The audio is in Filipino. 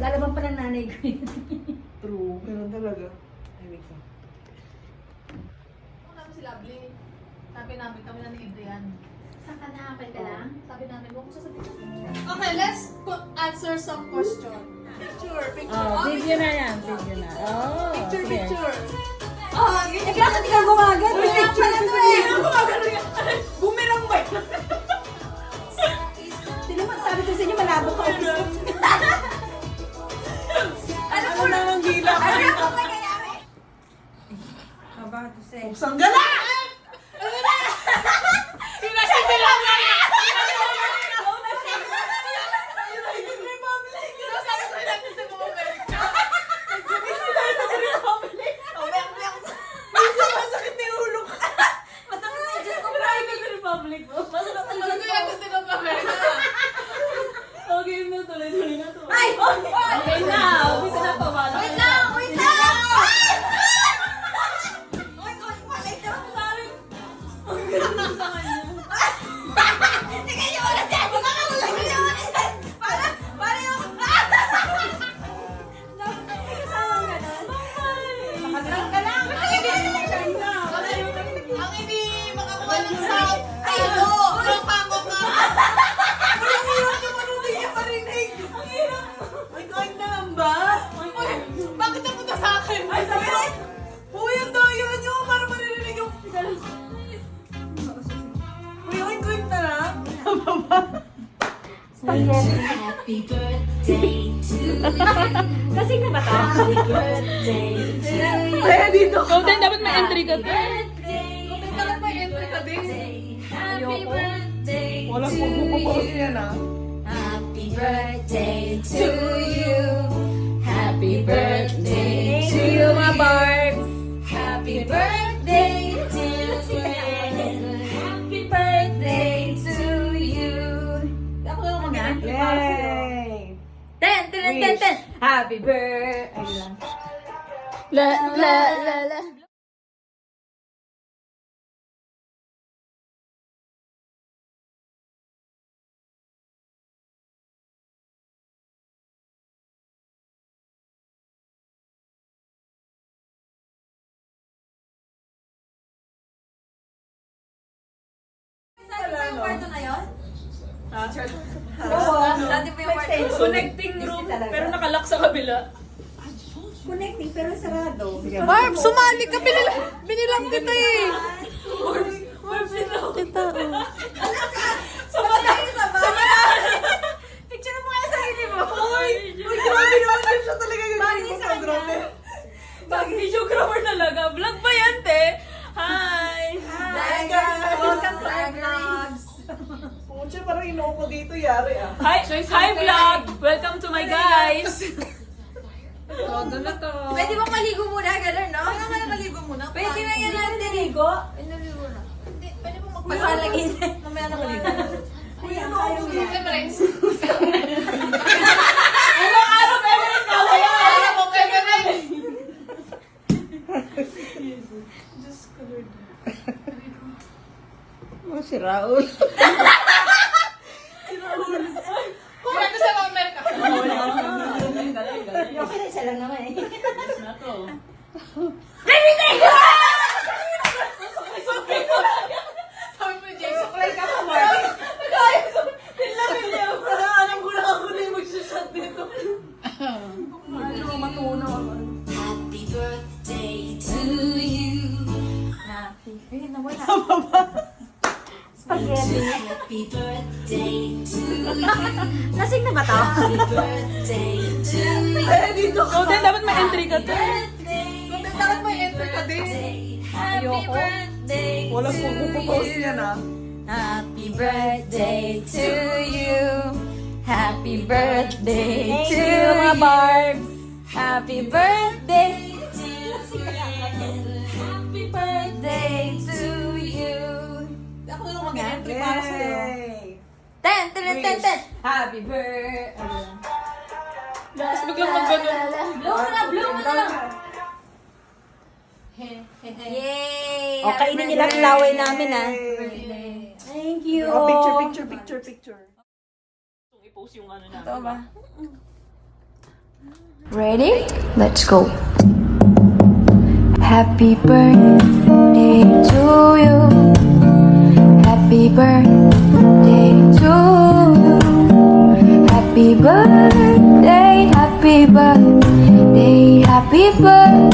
Lalaban pa ng nanay ko yun. True. Ganun talaga. Ay, wait lang. Kung namin si Lovely, sabi namin, kami na ni Adrian. Saan ka na? Kapal ka lang? Sabi namin, huwag mo sasabihin. Okay, let's answer some question. Picture, picture. Oh, video na yan. Video na. Oh, Picture, sige. picture. Oh, ganyan. Bakit ikaw gumagan? Uy, picture na to eh. Ako magano yan. Bumirang ba yun? Sino sabi ko sa inyo, malabo ka. Ano po na ang gila ka? Ano po nangyayari? Haba to say. Buksan ka na! Yung nasa sila na yan. Masakit na yung ulo ka. Masakit na yung Diyos ko. Private Republic mo. Masakit na Ano kaya gusto ng Amerika? Okay na, tuloy-tuloy na to. Ay! Okay na, umpisa na to. Wait lang! Wait lang! Uy, malay daw. Ang ganda sa kanya. Tingnan niyo ulit yan! Tingnan niyo ulit yan! Para yung... Kasama ka na. Nakadrang ka lang! Ang hindi makakuha ng sound. Ay, no! Ang pangok nga. Ay, kain na lang ba? Uy, bakit napunta sa akin? Ay, sabi ko, uy, ang daya nyo para maririnig yung... Uy, kain na lang. Happy birthday to you. Kasi na ba to? Happy birthday to you. Kaya dito ka. Golden, dapat may entry ka to. Bakit may entry ka din? Happy birthday Walang to pagpupupos you. yan, ah. Happy birthday to you. Happy birthday to you, my Barbs. Happy birthday to you. Happy birthday to you. Ako lang na. Yay! 10. Happy birthday. Ayun lang. La. Saan ba yung kwarto na yun? Oo. Dati pa yung kwarto. Connecting room, pero nakalock sa kabila. Connecting pero sarado. Barb, sumali ka. Binilang kita eh. Kita, oh. Picture mo kaya sarili mo. Uy, grabe naman siya talaga yung Bagay ko sa pa, kanya. grabe. Videographer talaga. Vlog ba yan, te? Hi! Hi guys! Welcome to our vlogs. Pumunta parang inuo ko dito, yari ah. Hi, vlog! Welcome to my guys! Todo na to. Pwede ba maligo muna? Ganun, no? Kaya nga na maligo muna. Pwede na yan lang diligo. Naligo na. Hindi, pwede mo Magpalagay na. Mamaya na maligo. Ayan, ayaw yan. Emirates. Araw-araw, Emirates ka ba yan? Alam mo, Emirates. Oh, si Raul. Kung ano sa mga Amerika. Okay na, isa lang naman eh. Na to. Sabi mo, Jay, suklay ka pa, Mark. Alam ko na ako na yung magsushot dito. Ano, matunaw ako. Happy birthday to you. Happy birthday. Nawala. Spaghetti. Happy birthday to you. Lasing na ba to? Happy birthday to you. Kaya dito ka. Golden, dapat may entry ka to. Dapat may enter ka din. Happy birthday Walang pagpupupos yan ah. Happy birthday to you. Happy birthday to my Barbs. Happy birthday to you. Happy birthday to you. Ako na lang mag-entry para sa'yo. Yay! 10. Happy birthday. Tapos biglang mag-gano. Blow mo na. Yay! O, kainin nila ang laway namin, ah. Birthday. Thank you. Oh, picture. I-post yung ano namin. Ito ba? Ready? Let's go. Happy birthday to you. Happy birthday to you. Happy birthday, happy birthday, happy birthday.